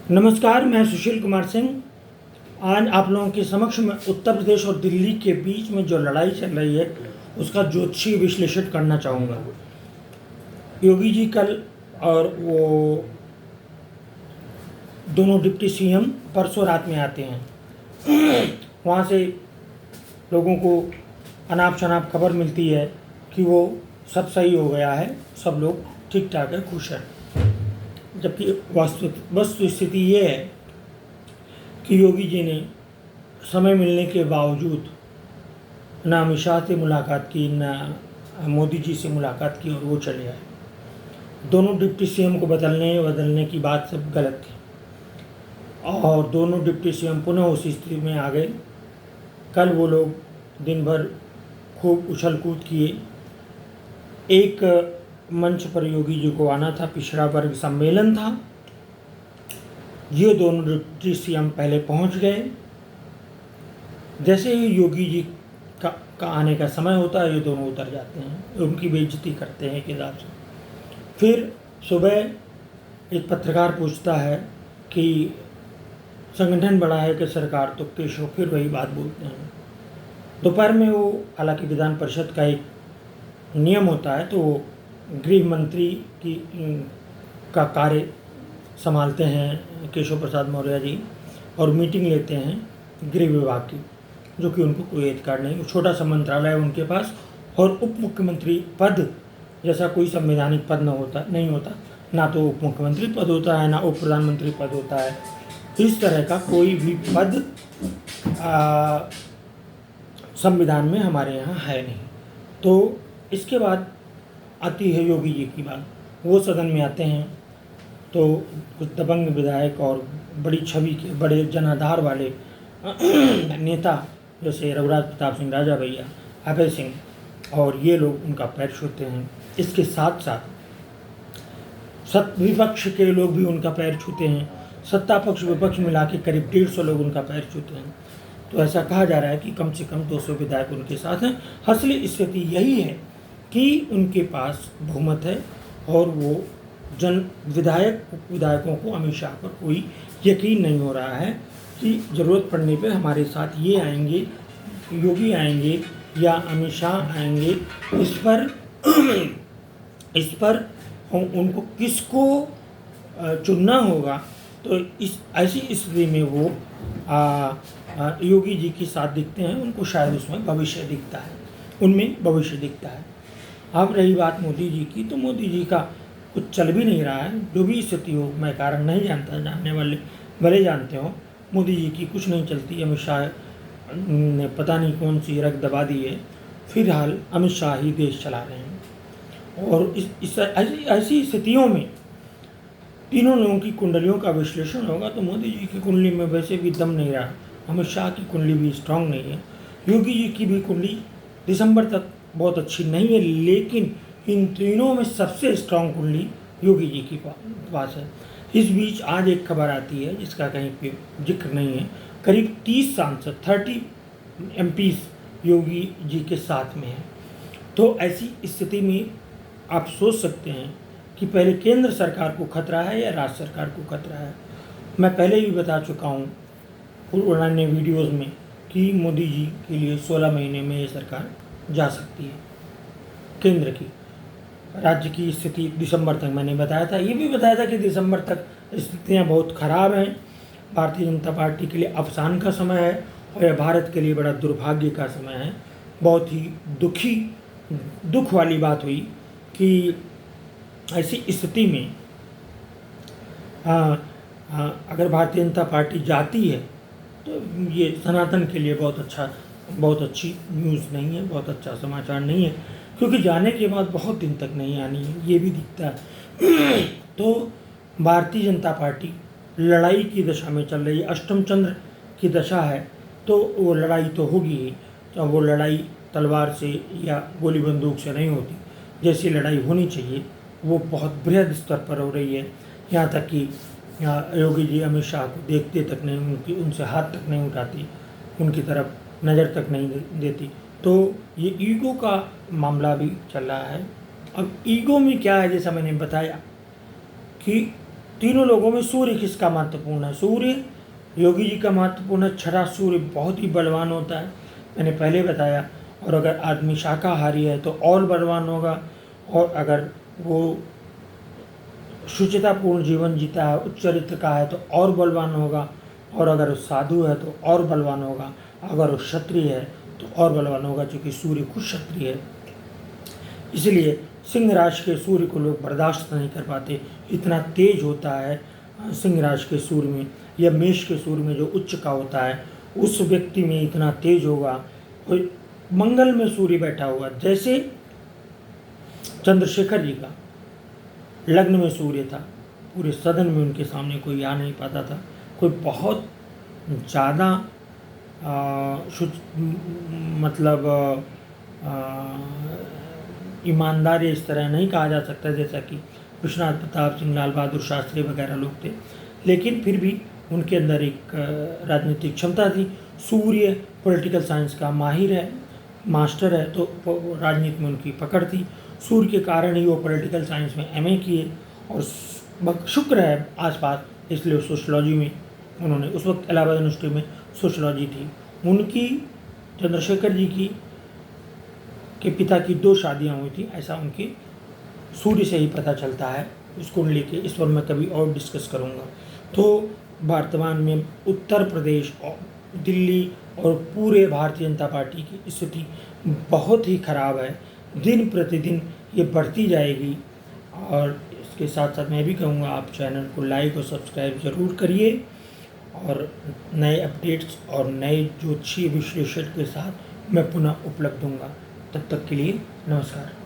नमस्कार, मैं सुशील कुमार सिंह। आज आप लोगों के समक्ष में उत्तर प्रदेश और दिल्ली के बीच में जो लड़ाई चल रही है उसका ज्योतिषीय विश्लेषण करना चाहूँगा। योगी जी कल और वो दोनों डिप्टी सीएम परसों रात में आते हैं। वहाँ से लोगों को अनाप शनाप खबर मिलती है कि वो सब सही हो गया है, सब लोग ठीक ठाक है, खुश है। जबकि वस्तु स्थिति ये है कि योगी जी ने समय मिलने के बावजूद ना अमित शाह से मुलाकात की, ना मोदी जी से मुलाकात की, और वो चले आए। दोनों डिप्टी सीएम को बदलने की बात सब गलत थी, और दोनों डिप्टी सीएम पुनः उसी स्थिति में आ गए। कल वो लोग दिन भर खूब उछल कूद किए। एक मंच पर योगी जी को आना था, पिछड़ा वर्ग सम्मेलन था। ये दोनों डिप्टी सीएम पहले पहुंच गए। जैसे ही योगी जी का आने का समय होता है, ये दोनों उतर जाते हैं, उनकी बेइज्जती करते हैं एक हिसाब से। फिर सुबह एक पत्रकार पूछता है कि संगठन बड़ा है कि सरकार, तो केशव फिर वही बात बोलते हैं। दोपहर में वो, हालांकि विधान परिषद का एक नियम होता है, तो वो गृह मंत्री का कार्य संभालते हैं केशव प्रसाद मौर्य जी, और मीटिंग लेते हैं गृह विभाग की, जो कि उनको कोई अधिकार नहीं। वो छोटा सा मंत्रालय है उनके पास, और उप मुख्यमंत्री पद जैसा कोई संवैधानिक पद नहीं होता। ना तो उप मुख्यमंत्री पद होता है, ना उप प्रधानमंत्री पद होता है। इस तरह का कोई भी पद संविधान में हमारे यहाँ है नहीं। तो इसके बाद आती है योगी जी की बात। वो सदन में आते हैं तो कुछ दबंग विधायक और बड़ी छवि के, बड़े जनाधार वाले नेता, जैसे रघुराज प्रताप सिंह राजा भैया, अभय सिंह, और ये लोग उनका पैर छूते हैं। इसके साथ साथ विपक्ष के लोग भी उनका पैर छूते हैं। सत्ता पक्ष विपक्ष मिला के करीब 150 लोग उनका पैर छूते हैं। तो ऐसा कहा जा रहा है कि कम से कम 200 विधायक उनके साथ हैं। असली स्थिति यही है कि उनके पास बहुमत है, और वो विधायकों को अमित शाह पर कोई यकीन नहीं हो रहा है कि ज़रूरत पड़ने पे हमारे साथ ये आएंगे, योगी आएंगे या अमित शाह आएंगे। इस पर उनको किसको चुनना होगा। तो इस ऐसी स्थिति में वो योगी जी के साथ दिखते हैं। उनको शायद उसमें भविष्य दिखता है, उनमें भविष्य दिखता है। अब रही बात मोदी जी की, तो मोदी जी का कुछ चल भी नहीं रहा है। जो भी स्थिति हो, मैं कारण नहीं जानता, जानने वाले भले जानते हो। मोदी जी की कुछ नहीं चलती। अमित शाह ने पता नहीं कौन सी रग दबा दी है। फिलहाल अमित शाह ही देश चला रहे हैं, और ऐसी स्थितियों में तीनों लोगों की कुंडलियों का विश्लेषण होगा तो मोदी जी की कुंडली में वैसे भी दम नहीं रहा। अमित शाह की कुंडली भी स्ट्रांग नहीं है। योगी जी की भी कुंडली दिसंबर तक बहुत अच्छी नहीं है, लेकिन इन तीनों में सबसे स्ट्रांग कुंडली योगी जी की पास है। इस बीच आज एक खबर आती है जिसका कहीं पे जिक्र नहीं है। करीब 30 सांसद, 30 MPs योगी जी के साथ में हैं। तो ऐसी स्थिति में आप सोच सकते हैं कि पहले केंद्र सरकार को खतरा है या राज्य सरकार को खतरा है। मैं पहले भी बता चुका हूँ पुराने वीडियोज़ में कि मोदी जी के लिए 16 महीने में ये सरकार जा सकती है केंद्र की। राज्य की स्थिति दिसंबर तक मैंने बताया था। ये भी बताया था कि दिसंबर तक स्थितियाँ बहुत ख़राब हैं। भारतीय जनता पार्टी के लिए अवसान का समय है, और यह भारत के लिए बड़ा दुर्भाग्य का समय है। बहुत ही दुख वाली बात हुई कि ऐसी स्थिति में अगर भारतीय जनता पार्टी जाती है तो ये सनातन के लिए बहुत अच्छी न्यूज़ नहीं है, बहुत अच्छा समाचार नहीं है, क्योंकि जाने के बाद बहुत दिन तक नहीं आनी है, ये भी दिखता है। तो भारतीय जनता पार्टी लड़ाई की दशा में चल रही है। अष्टम चंद्र की दशा है, तो वो लड़ाई तो होगी ही। तो वो लड़ाई तलवार से या गोली बंदूक से नहीं होती। जैसी लड़ाई होनी चाहिए वो बहुत बृहद स्तर पर हो रही है। यहाँ तक कि योगी जी अमित शाह को देखते तक नहीं, उनसे हाथ तक नहीं उठाती, उनकी तरफ नज़र तक नहीं देती। तो ये ईगो का मामला भी चल रहा है। अब ईगो में क्या है, जैसा मैंने बताया कि तीनों लोगों में सूर्य किसका महत्वपूर्ण है? सूर्य योगी जी का महत्वपूर्ण है। छठा, सूर्य बहुत ही बलवान होता है, मैंने पहले बताया। और अगर आदमी शाकाहारी है तो और बलवान होगा, और अगर वो शुचितापूर्ण जीवन जीता है, उच्च चरित्र का है तो और बलवान होगा, और अगर वो साधु है तो और बलवान होगा, अगर वो क्षत्रिय है तो और बलवान होगा, क्योंकि सूर्य खुद क्षत्रिय है। इसलिए सिंह राशि के सूर्य को लोग बर्दाश्त नहीं कर पाते, इतना तेज होता है सिंह राशि के सूर्य में, या मेष के सूर्य में जो उच्च का होता है उस व्यक्ति में इतना तेज होगा। कोई मंगल में सूर्य बैठा हुआ, जैसे चंद्रशेखर जी का लग्न में सूर्य था, पूरे सदन में उनके सामने कोई आ नहीं पाता था। कोई बहुत ज़्यादा मतलब ईमानदार इस तरह नहीं कहा जा सकता जैसा कि विश्वनाथ प्रताप सिंह, लाल बहादुर शास्त्री वगैरह लोग थे, लेकिन फिर भी उनके अंदर एक राजनीतिक क्षमता थी। सूर्य पॉलिटिकल साइंस का माहिर है, मास्टर है, तो राजनीति में उनकी पकड़ थी। सूर्य के कारण ही वो पॉलिटिकल साइंस में एमए किए, और शुक्र है आसपास, इसलिए सोशलॉजी में उन्होंने, उस वक्त इलाहाबाद यूनिवर्सिटी में सोशलॉजी थी उनकी। चंद्रशेखर जी की के पिता की 2 शादियां हुई थी, ऐसा उनके सूर्य से ही पता चलता है। उसको लेके इस पर मैं कभी और डिस्कस करूँगा। तो वर्तमान में उत्तर प्रदेश और दिल्ली और पूरे भारतीय जनता पार्टी की स्थिति बहुत ही खराब है, दिन प्रतिदिन ये बढ़ती जाएगी। और इसके साथ साथ मैं भी कहूँगा, आप चैनल को लाइक और सब्सक्राइब ज़रूर करिए, और नए अपडेट्स और नए ज्योतिषीय विश्लेषण के साथ मैं पुनः उपलब्ध हूँगा। तब तक के लिए नमस्कार।